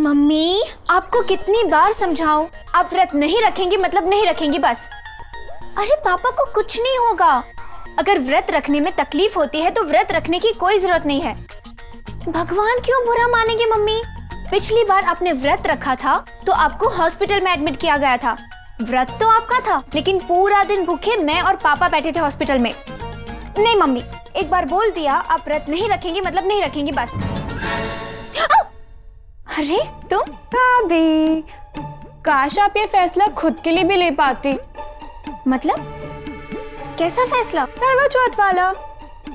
Mummy आपको कितनी बार समझाऊं, आप व्रत नहीं रखेंगी मतलब नहीं रखेंगी बस। अरे पापा को कुछ नहीं होगा। अगर व्रत रखने में तकलीफ होती है तो व्रत रखने की कोई जरूरत नहीं है। भगवान क्यों बुरा मानेंगे मम्मी? पिछली बार आपने व्रत रखा था तो आपको हॉस्पिटल में एडमिट किया गया था। व्रत तो आपका था लेकिन पूरा दिन भूखे मैं और पापा बैठे थे हॉस्पिटल में। नहीं मम्मी, एक बार बोल दिया आप व्रत नहीं रखेंगी मतलब नहीं रखेंगी बस। अरे तुम भाभी, काश आप ये फैसला खुद के लिए भी ले पाती। मतलब कैसा फैसला? करवा चौथ वाला।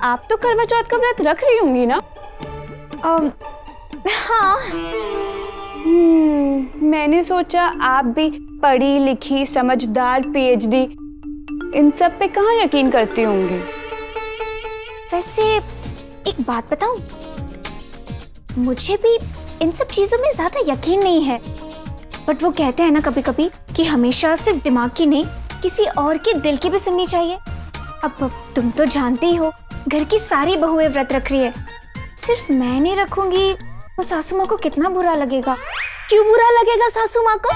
आप तो करवा चौथ का व्रत रख रही होंगी ना? हाँ। मैंने सोचा आप भी पढ़ी लिखी समझदार पीएचडी इन सब पे कहाँ यकीन करती होंगी। वैसे एक बात बताऊं, मुझे भी इन सब चीजों में ज्यादा यकीन नहीं है, बट वो कहते हैं ना कभी कभी कि हमेशा सिर्फ दिमाग की नहीं किसी और के दिल की भी सुननी चाहिए। अब तुम तो जानती ही हो घर की सारी बहुएं व्रत रख रही है, सिर्फ मैं नहीं रखूंगी तो सासू माँ को कितना बुरा लगेगा। क्यों बुरा लगेगा सासू माँ को?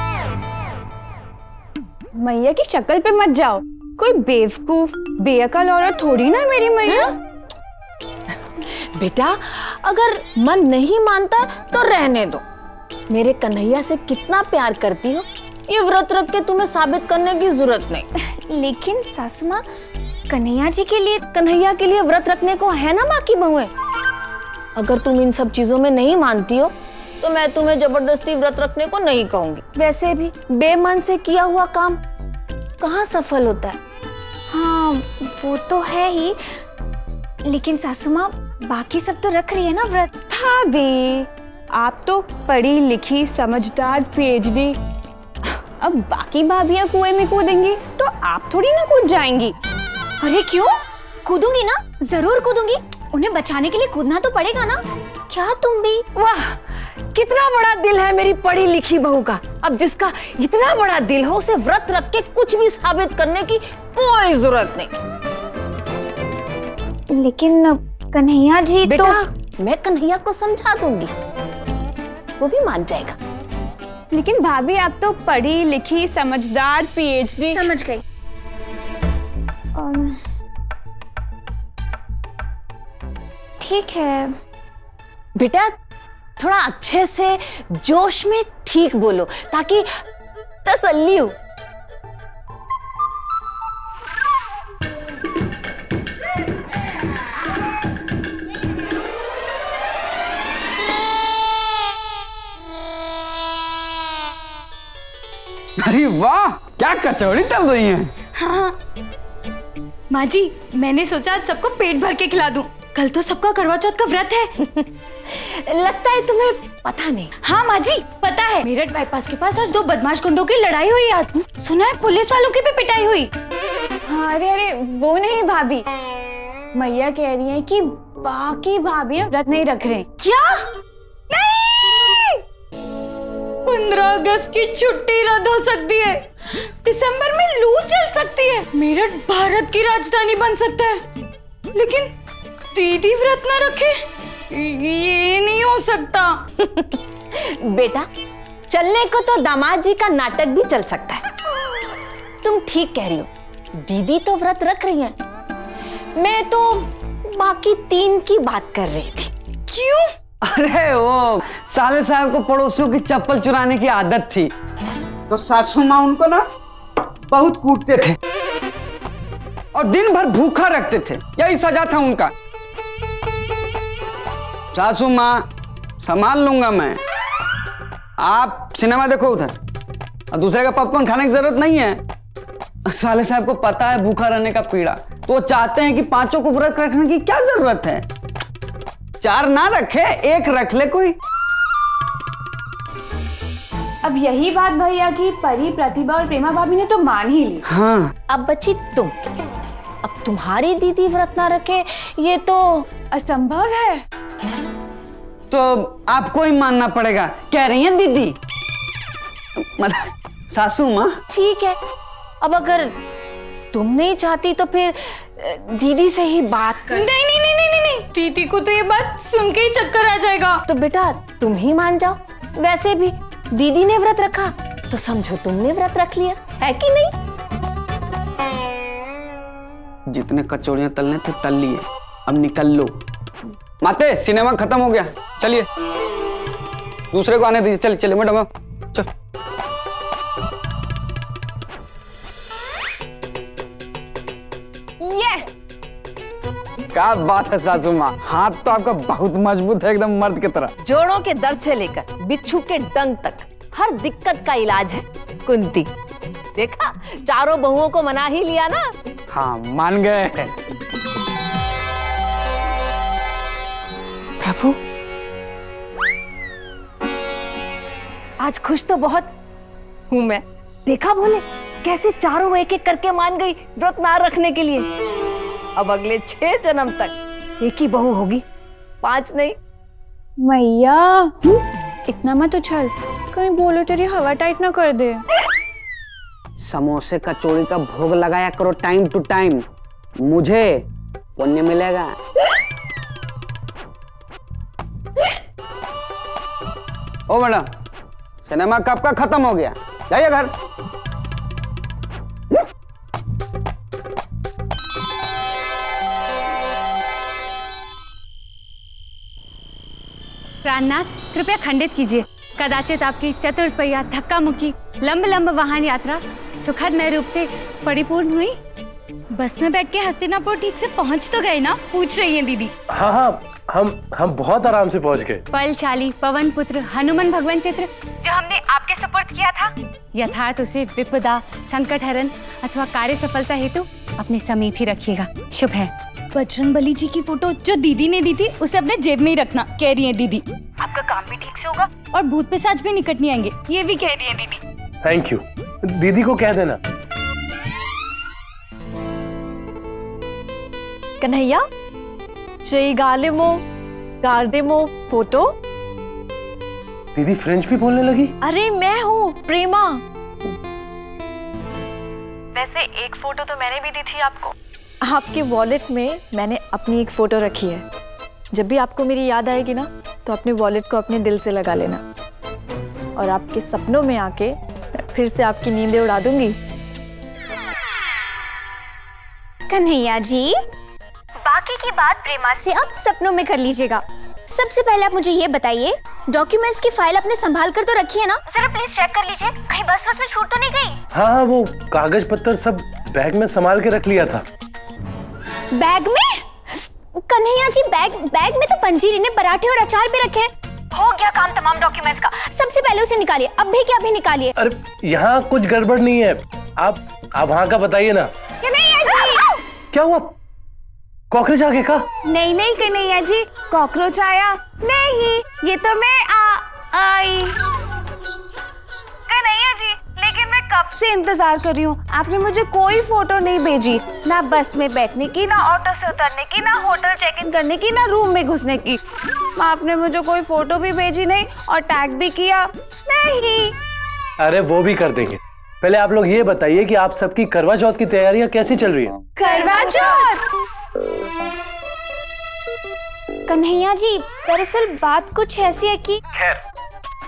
मैया की शक्ल पे मत जाओ, कोई बेवकूफ बेअकल औरत थोड़ी ना मेरी मैया। बेटा अगर मन नहीं मानता तो रहने दो। मेरे कन्हैया से कितना प्यार करती हो ये व्रत रख के तुम्हें साबित करने की जरूरत नहीं। लेकिन सासू माँ कन्हैया जी के लिए, कन्हैया के लिए व्रत रखने को है ना माँ की बहुएं। अगर तुम इन सब चीजों में नहीं मानती हो तो मैं तुम्हें जबरदस्ती व्रत रखने को नहीं कहूंगी। वैसे भी बेमन से किया हुआ काम कहाँ सफल होता है। हाँ वो तो है ही, लेकिन सासू माँ बाकी सब तो रख रही है ना व्रत। भाभी, आप तो पढ़ी लिखी समझदार पीएचडी, अब बाकी भाभियां कुएं में कूदेंगी तो आप थोड़ी ना कूद जाएंगी। अरे क्यों? कूदूंगी ना, जरूर कूदूंगी। उन्हें बचाने के लिए कूदना तो पड़ेगा ना। क्या तुम भी? वाह कितना बड़ा दिल है मेरी पढ़ी लिखी बहू का। अब जिसका इतना बड़ा दिल हो उसे व्रत रख के कुछ भी साबित करने की कोई जरूरत नहीं। लेकिन कन्हैया जी बेटा, तो मैं कन्हैया को समझा दूंगी, वो भी मान जाएगा। लेकिन भाभी आप तो पढ़ी लिखी समझदार पीएचडी। समझ गई। ठीक है बेटा थोड़ा अच्छे से जोश में ठीक बोलो ताकि तसल्ली हो। अरे वाह क्या कचौड़ी तल रही हैं। हाँ माँ जी, मैंने सोचा आज सबको पेट भर के खिला दूं। कल तो सबका करवा चौथ का व्रत है। लगता है तुम्हें पता नहीं। हाँ माँ जी पता है, मेरठ बाईपास के पास आज दो बदमाश गुंडों की लड़ाई हुई। आज सुना है पुलिस वालों की भी पिटाई हुई। हाँ, अरे वो नहीं भाभी, मैया कह रही है कि बाकी भाभियां व्रत नहीं रख रहे। क्या? नहीं, 15 अगस्त की छुट्टी रद्द हो सकती है, दिसंबर में लू चल सकती है, मेरठ भारत की राजधानी बन सकता है, लेकिन दीदी व्रत ना रखे, ये नहीं हो सकता। बेटा चलने को तो दामाद जी का नाटक भी चल सकता है। तुम ठीक कह रही हो, दीदी तो व्रत रख रही हैं, मैं तो बाकी 3 की बात कर रही थी। क्यों? अरे वो साले साहब को पड़ोसियों की चप्पल चुराने की आदत थी तो सासू माँ उनको ना बहुत कूटते थे और दिन भर भूखा रखते थे, यही सजा था उनका। सासू माँ संभाल लूंगा मैं, आप सिनेमा देखो उधर और दूसरे का पॉपकॉर्न खाने की जरूरत नहीं है। साले साहब को पता है भूखा रहने का पीड़ा, तो वो चाहते हैं कि 5 को व्रत रखने की क्या जरूरत है। 4 ना रखे, 1 रख ले कोई। अब यही बात भैया की परी प्रतिभा और प्रेमा भाभी ने तो मान ही ली। हाँ अब बची तुम, अब तुम्हारी दीदी व्रत ना रखे ये तो असंभव है। तो आपको ही मानना पड़ेगा, कह रही हैं दीदी, मतलब सासू माँ। ठीक है, अब अगर तुम नहीं चाहती तो फिर दीदी से ही बात कर। नहीं नहीं नहीं नहीं नहीं, दीदी को तो ये बात सुन के ही चक्कर आ जाएगा। तो बेटा तुम ही मान जाओ, वैसे भी दीदी ने व्रत रखा तो समझो तुमने व्रत रख लिया, है कि नहीं? जितने कचौड़ियां तलने थे तल लिए, अब निकल लो। माते सिनेमा खत्म हो गया, चलिए दूसरे को आने दीजिए। चलिए चलिए मैडम, चल। क्या बात है सासू माँ, हाथ तो आपका बहुत मजबूत है, एकदम मर्द की तरह। जोड़ों के दर्द से लेकर बिच्छू के डंक तक हर दिक्कत का इलाज है कुंती। देखा, चारों बहुओं को मना ही लिया ना। हाँ मान गए। प्रभु, आज खुश तो बहुत हूं मैं। देखा बोले कैसे चारों एक एक करके मान गई व्रत ना रखने के लिए। अब अगले 6 जन्म तक एक ही बहू होगी, 5 नहीं। मैया इतना मत उछल, कहीं बोलो तेरी हवा टाइट ना कर दे। समोसे कचौड़ी का भोग लगाया करो टाइम टू टाइम, मुझे पुण्य मिलेगा। ओ मैडम, सिनेमा कब का खत्म हो गया, जाइए घर। प्राणनाथ, कृपया खंडित कीजिए। कदाचित आपकी चतुर्पहिया धक्का मुक्की लंब लंब वाहन यात्रा सुखदमय रूप से परिपूर्ण हुई। बस में बैठ के हस्तिनापुर ठीक से पहुंच तो गए ना, पूछ रही हैं दीदी। हाँ, हम बहुत आराम से पहुंच गए। बलशाली पवन पुत्र हनुमान भगवान चित्र जो हमने आपके सुपुर्द किया था, यथार्थ उसे विपदा, संकट हरण अथवा कार्य सफलता हेतु अपने समीप ही रखिएगा, शुभ है। बजरंग बली जी की फोटो जो दीदी ने दी थी उसे अपने जेब में ही रखना, कह रही है दीदी। आपका काम भी ठीक से होगा और भूत पिशाच भी निकट नहीं आएंगे, ये भी कह रही है दीदी। थैंक यू, दीदी को कह देना। कन्हैया, जय गालेमो गार्देमो फोटो। दीदी फ्रेंच भी बोलने लगी। अरे मैं हूँ प्रेमा। वैसे एक फोटो तो मैंने भी दी थी आपको। आपके वॉलेट में मैंने अपनी एक फोटो रखी है। जब भी आपको मेरी याद आएगी ना, तो अपने वॉलेट को अपने दिल से लगा लेना, और आपके सपनों में आके फिर से आपकी नींदें उड़ा दूंगी। कन्हैया जी, बाकी की बात प्रेमा से आप सपनों में कर लीजिएगा। सबसे पहले आप मुझे ये बताइए, डॉक्यूमेंट्स की फाइल आपने संभाल कर तो रखी है ना? जरा प्लीज चेक कर लीजिए, कहीं बस में छूट तो नहीं गई। हाँ, वो कागज पत्तर सब बैग में संभाल के रख लिया था। बैग में? कन्हैया जी, बैग में तो पंजीरी ने पराठे और अचार भी रखे। हो गया काम तमाम डॉक्यूमेंट्स का, सबसे पहले उसे निकालिए, अभी के अभी निकालिए। अरे यहाँ कुछ गड़बड़ नहीं है, आप वहाँ का बताइए ना। क्या हुआ, कॉकरोच आ गया का? नहीं नहीं कन्हैया जी, कॉकरोच आया नहीं, ये तो मैं आई। कन्हैया जी, लेकिन मैं कब से इंतजार कर रही हूँ, आपने मुझे कोई फोटो नहीं भेजी, ना बस में बैठने की, ना ऑटो से उतरने की, ना होटल चेक इन करने की, ना रूम में घुसने की। आपने मुझे कोई फोटो भी भेजी नहीं और टैग भी किया नहीं। अरे वो भी कर देंगे, पहले आप लोग ये बताइए कि आप सबकी करवा चौथ की तैयारियां कैसी चल रही है? करवा चौथ? कन्हैया जी, दरअसल बात कुछ ऐसी है कि खैर,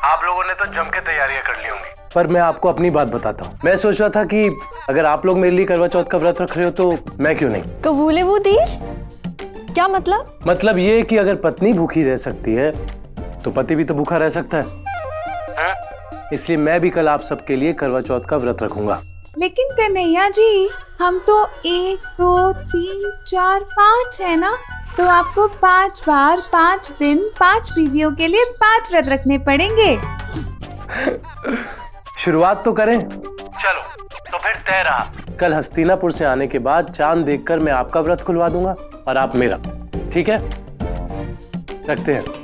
आप लोगों ने तो जम के तैयारियां कर ली होंगी, पर मैं आपको अपनी बात बताता हूँ। मैं सोच रहा था कि अगर आप लोग मेरे लिए करवा चौथ का व्रत रख रहे हो तो मैं क्यों नहीं। कबूले वो देर? क्या मतलब? मतलब ये कि अगर पत्नी भूखी रह सकती है तो पति भी तो भूखा रह सकता है। इसलिए मैं भी कल आप सबके लिए करवा चौथ का व्रत रखूंगा। लेकिन कन्हैया जी, हम तो 1 2 3 4 5 है ना, तो आपको 5 बार 5 दिन 5 बीवियों के लिए 5 व्रत रखने पड़ेंगे। शुरुआत तो करें। चलो तो फिर तय रहा, कल हस्तिनापुर से आने के बाद चांद देखकर मैं आपका व्रत खुलवा दूंगा और आप मेरा, ठीक है? रखते हैं।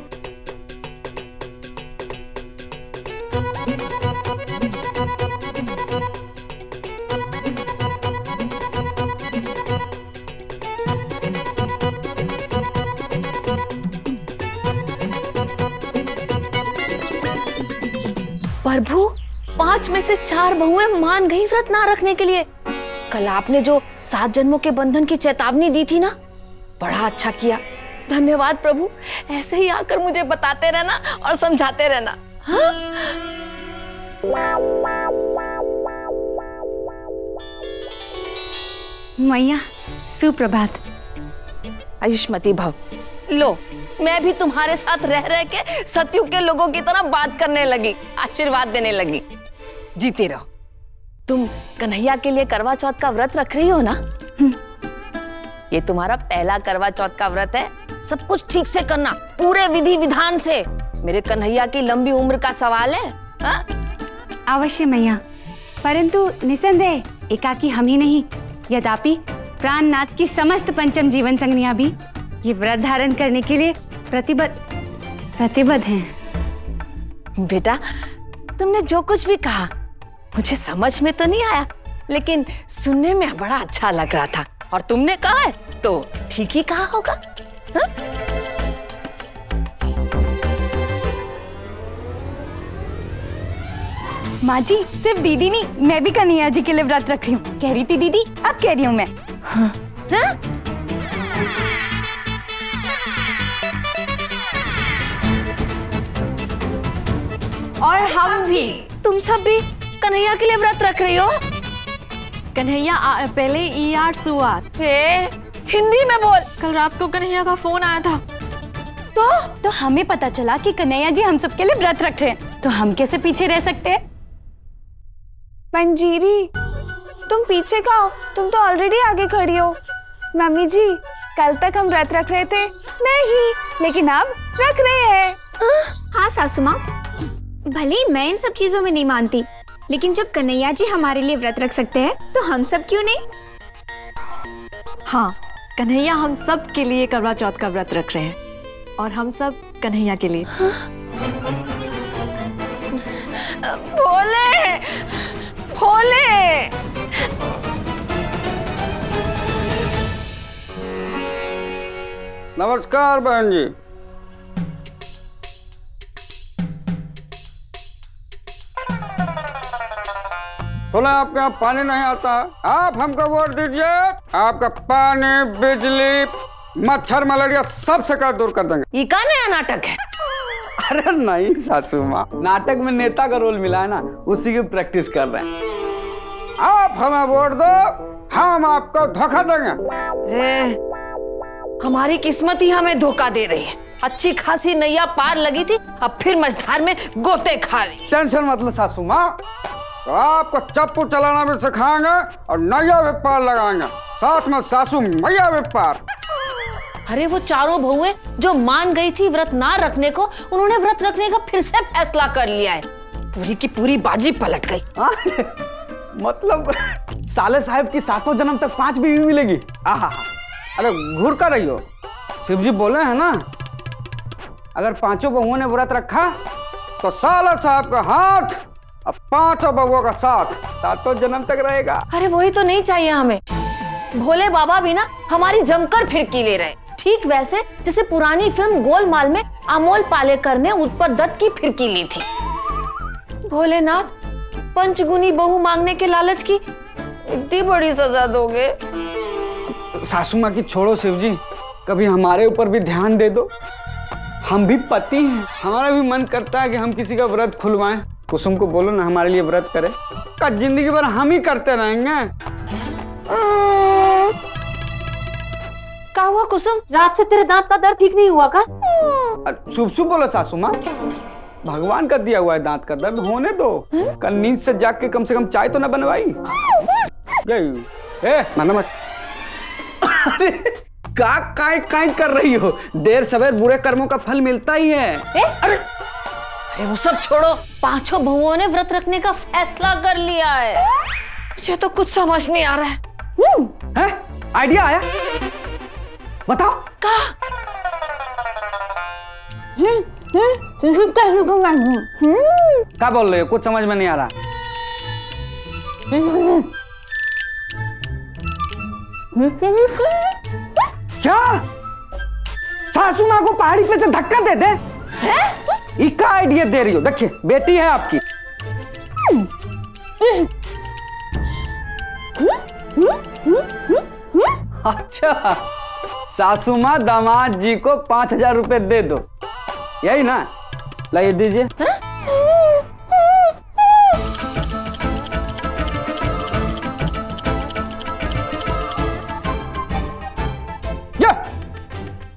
प्रभु, 5 में से 4 बहुएं मान गई व्रत ना रखने के लिए। कल आपने जो 7 जन्मों के बंधन की चेतावनी दी थी ना, बड़ा अच्छा किया। धन्यवाद प्रभु, ऐसे ही आकर मुझे बताते रहना और समझाते रहना। मैया सुप्रभात। आयुष्मती भव। लो, मैं भी तुम्हारे साथ रह रह के सतयुग के लोगों की तरह बात करने लगी, आशीर्वाद देने लगी। जीते रहो। तुम कन्हैया के लिए करवा चौथ का व्रत रख रही हो ना? ये तुम्हारा पहला करवा चौथ का व्रत है। सब कुछ ठीक से करना, पूरे विधि विधान से। मेरे कन्हैया की लंबी उम्र का सवाल है। हा? अवश्य मैया, परंतु निसंदेह एकाकी हम ही नहीं, यद्यपि प्राणनाथ की समस्त पंचम जीवन संगनियां भी ये व्रत धारण करने के लिए प्रतिबद्ध हैं। बेटा, तुमने जो कुछ भी कहा मुझे समझ में तो नहीं आया, लेकिन सुनने में बड़ा अच्छा लग रहा था। और तुमने कहा है तो ठीक ही कहा होगा। हा? माँ जी, सिर्फ दीदी नहीं, मैं भी कन्हैया जी के लिए व्रत रख रही हूँ। कह रही थी दीदी, अब कह रही हूँ मैं। हाँ? और हम भी। तुम सब भी कन्हैया के लिए व्रत रख रही हो? कन्हैया पहले ईयार सुआर। हिंदी में बोल। कल रात को कन्हैया का फोन आया था। तो हमें पता चला कि कन्हैया जी हम सबके लिए व्रत रख रहे हैं, तो हम कैसे पीछे रह सकते हैं? मंजीरी, तुम पीछे का हो, तुम तो ऑलरेडी आगे खड़ी हो। मम्मी जी, कल तक हम व्रत रख रहे थे नहीं, लेकिन अब रख रहे हैं। हाँ सासू माँ, भले ही मैं इन सब चीजों में नहीं मानती, लेकिन जब कन्हैया जी हमारे लिए व्रत रख सकते हैं तो हम सब क्यों नहीं? हाँ, कन्हैया हम सब के लिए करवा चौथ का व्रत रख रहे हैं, और हम सब कन्हैया के लिए। भोले, भोले। नमस्कार बहन जी। सुना आपके यहाँ पानी नहीं आता है, आप हमको वोट दीजिए, आपका पानी, बिजली, मच्छर, मलेरिया सब शिकायत दूर कर देंगे। ये का नया नाटक है? अरे नहीं सासू माँ, नाटक में नेता का रोल मिला है ना, उसी की प्रैक्टिस कर रहे हैं। आप हमें वोट दो, हम आपको धोखा देंगे। हमारी किस्मत ही हमें धोखा दे रही है। अच्छी खासी नैया पार लगी थी, अब फिर मझधार में गोते खा रही। टेंशन मत लो सासू माँ, तो आपको चप्पू चलाना भी सिखाएंगे और नैया भी पार लगाएंगे, साथ में सासू मैया भी पार। अरे वो चारों बहुएं जो मान गई थी व्रत ना रखने को, उन्होंने व्रत रखने का फिर से फैसला कर लिया है। पूरी की पूरी बाजी पलट गई। मतलब साले साहब की सातों जन्म तक 5 बीवी मिलेगी। अरे घूर कर रही हो, शिव जी बोले हैं ना, अगर 5 बहुओं ने व्रत रखा तो साले साहब का हाथ अब 5 बहुओं का साथ 7 जन्म तक रहेगा। अरे वही तो नहीं चाहिए हमें। भोले बाबा भी ना हमारी जमकर फिरकी ले रहे, ठीक वैसे जैसे पुरानी फिल्म गोलमाल में अमोल पालेकर ने उत्पर दत्त की फिरकी ली थी। भोलेनाथ, पंचगुनी बहू मांगने के लालच की इतनी बड़ी सजा दोगे? सासू माँ की छोड़ो शिव जी, कभी हमारे ऊपर भी ध्यान दे दो। हम भी पति हैं, हमारा भी मन करता है कि हम किसी का व्रत खुलवाएं। कुसुम को बोलो ना हमारे लिए व्रत करे, का जिंदगी भर हम ही करते रहेंगे। क्या हुआ कुसुम, रात से तेरे दांत का दर्द ठीक नहीं हुआ का? शुभ शुभ बोलो सासू माँ, भगवान का दिया हुआ है दांत का दर्द, होने दो। कल नींद से जाग के कम से कम चाय तो ना बनवाई। माना मत। अरे काय कर रही हो, देर सवेर बुरे कर्मों का फल मिलता ही है। अरे वो सब छोड़ो, 5 बहुओं ने व्रत रखने का फैसला कर लिया है। मुझे तो कुछ समझ नहीं आ रहा है। आइडिया आया, बताओ। क्या बोल रहे हो, कुछ समझ में नहीं आ रहा। क्या सासू माँ को पहाड़ी पे से धक्का दे दे? इसका आइडिया दे रही हो, देखिए बेटी है आपकी। अच्छा, सासू माँ दामाद जी को 5000 रुपए दे दो, यही ना? लाइए दीजिए।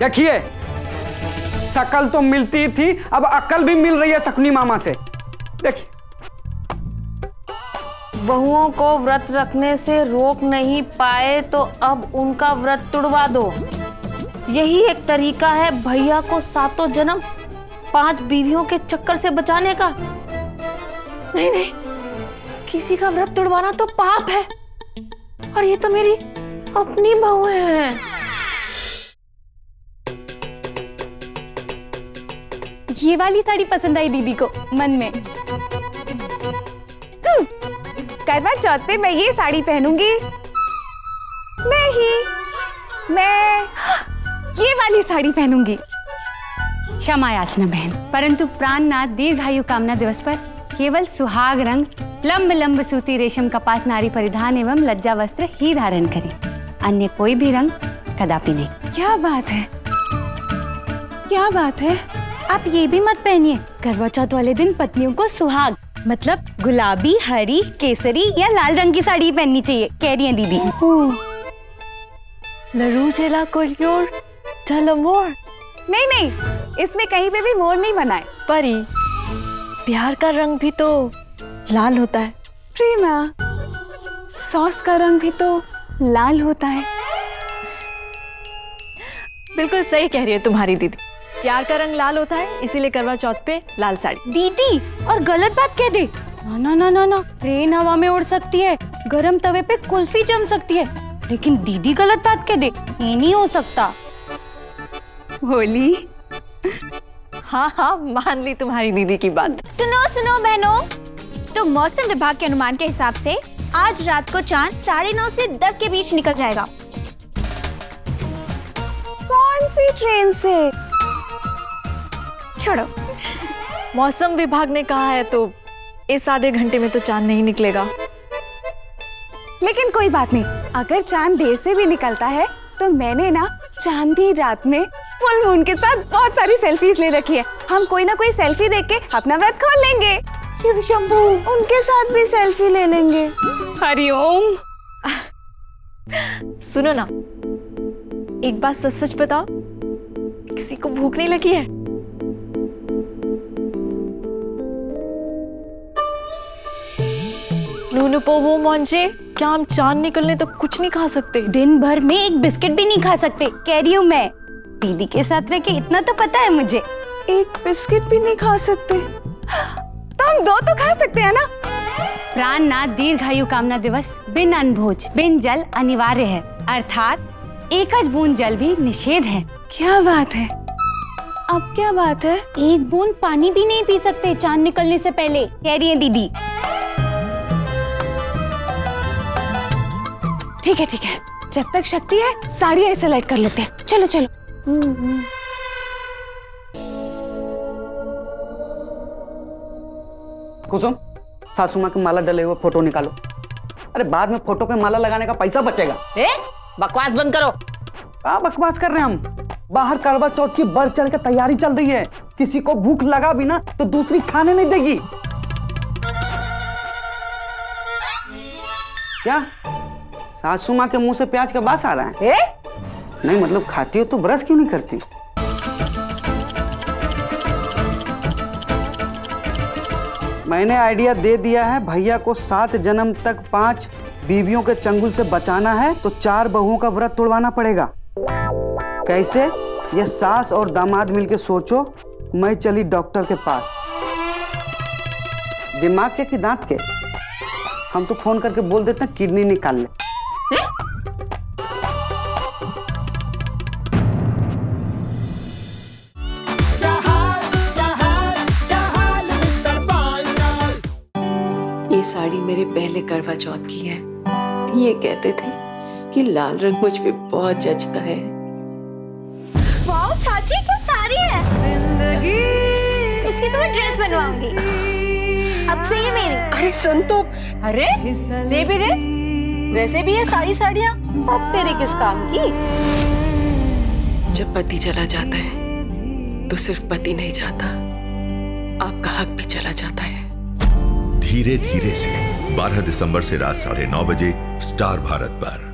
देखिए, शकल तो मिलती थी, अब अकल भी मिल रही है शकुनी मामा से। देखिए, बहुओं को व्रत रखने से रोक नहीं पाए तो अब उनका व्रत तुड़वा दो। यही एक तरीका है भैया को 7 जन्म 5 बीवियों के चक्कर से बचाने का। नहीं नहीं, किसी का व्रत तुड़वाना तो पाप है, और ये तो मेरी अपनी बहुएं हैं। ये वाली साड़ी पसंद आई दीदी को मन में। करवा चौथ पे मैं ये साड़ी पहनूंगी। नहीं, मैं ये वाली साड़ी पहनूंगी। क्षमा याचना बहन, परंतु प्राणनाथ दीर्घायु कामना दिवस पर केवल सुहाग रंग लंब लंब सूती रेशम कपास नारी परिधान एवं लज्जा वस्त्र ही धारण करें, अन्य कोई भी रंग कदापि नहीं। क्या बात है, क्या बात है। आप ये भी मत पहनिए। करवा चौथ वाले दिन पत्नियों को सुहाग मतलब गुलाबी, हरी, केसरी या लाल रंग की साड़ी पहननी चाहिए, कह रही है दीदी। लरूचेला कोलियोर चलमोर। नहीं नहीं, इसमें कहीं पे भी मोर नहीं बना है। परी, प्यार का रंग भी तो लाल होता है। प्रेमा, सॉस का रंग भी तो लाल होता है। बिल्कुल सही कह रही है तुम्हारी दीदी, प्यार का रंग लाल होता है, इसीलिए करवा चौथ पे लाल साड़ी। दीदी और गलत बात कह दे। ना ना ना ना, ट्रेन हवा में उड़ सकती है, गरम तवे पे कुल्फी जम सकती है, लेकिन दीदी गलत बात कह दे, ये नहीं हो सकता। होली। हाँ हाँ, मान ली तुम्हारी दीदी की बात। सुनो सुनो बहनों, तो मौसम विभाग के अनुमान के हिसाब से आज रात को चांद 9:30 से 10 के बीच निकल जाएगा। कौन सी ट्रेन से? छोड़ो, मौसम विभाग ने कहा है तो इस आधे घंटे में तो चांद नहीं निकलेगा। लेकिन कोई बात नहीं, अगर चांद देर से भी निकलता है तो मैंने ना चांदी रात में फुल मून के साथ बहुत सारी सेल्फीज ले रखी है। हम कोई ना कोई सेल्फी देख के अपना व्रत खोल लेंगे। शिव शंभू, उनके साथ भी सेल्फी ले लेंगे। हरिओम। सुनो ना, एक बात सच सच बताओ, किसी को भूख नहीं लगी है? नूनू पोवो मोंजे, क्या हम चांद निकलने तक कुछ नहीं खा सकते? दिन भर में एक बिस्किट भी नहीं खा सकते, कह रही हूँ मैं। दीदी के साथ रह के इतना तो पता है मुझे। एक बिस्किट भी नहीं खा सकते तो हम 2 तो खा सकते हैं ना। प्राणनाथ दीर्घायु कामना दिवस बिन अन्न भोज बिन जल अनिवार्य है, अर्थात एकज बूंद जल भी निषेध है। क्या बात है, अब क्या बात है? एक बूंद पानी भी नहीं पी सकते चांद निकलने से पहले, कह रही है दीदी। ठीक है ठीक है, जब तक शक्ति है साड़ी ऐसे लाइट कर लेते हैं। चलो चलो। कुसुम, सासू माँ की माला डले हुए फोटो निकालो। अरे बाद में फोटो पे माला लगाने का पैसा बचेगा। बकवास बंद करो। क्या बकवास कर रहे हैं हम? बाहर करवा चौथ की बढ़ चढ़ के तैयारी चल रही है, किसी को भूख लगा भी ना तो दूसरी खाने नहीं देगी। क्या सासू माँ के मुंह से प्याज का बास आ रहा है? नहीं मतलब खाती हो तो ब्रश क्यों नहीं करती? मैंने आइडिया दे दिया है, भैया को 7 जन्म तक 5 बीवियों के चंगुल से बचाना है तो 4 बहुओं का व्रत तोड़वाना पड़ेगा। कैसे? ये सास और दामाद मिलके सोचो। मैं चली डॉक्टर के पास। दिमाग के कि दांत के? हम तो फोन करके बोल देते हैं किडनी निकाल ले। ये साड़ी मेरे पहले करवा चौथ की है। ये कहते थे कि लाल रंग मुझ पे बहुत जचता है। वाओ चाची, क्या साड़ी है। जिंदगी इसकी तो मैं ड्रेस बनवाऊंगी। अब से ये मेरी। अरे सुन तो। अरे दे भी दे, वैसे भी ये सारी साड़ियाँ अब तेरे किस काम की? जब पति चला जाता है तो सिर्फ पति नहीं जाता, आपका हक भी चला जाता है। धीरे धीरे से 12 दिसंबर से रात 9:30 बजे स्टार भारत पर।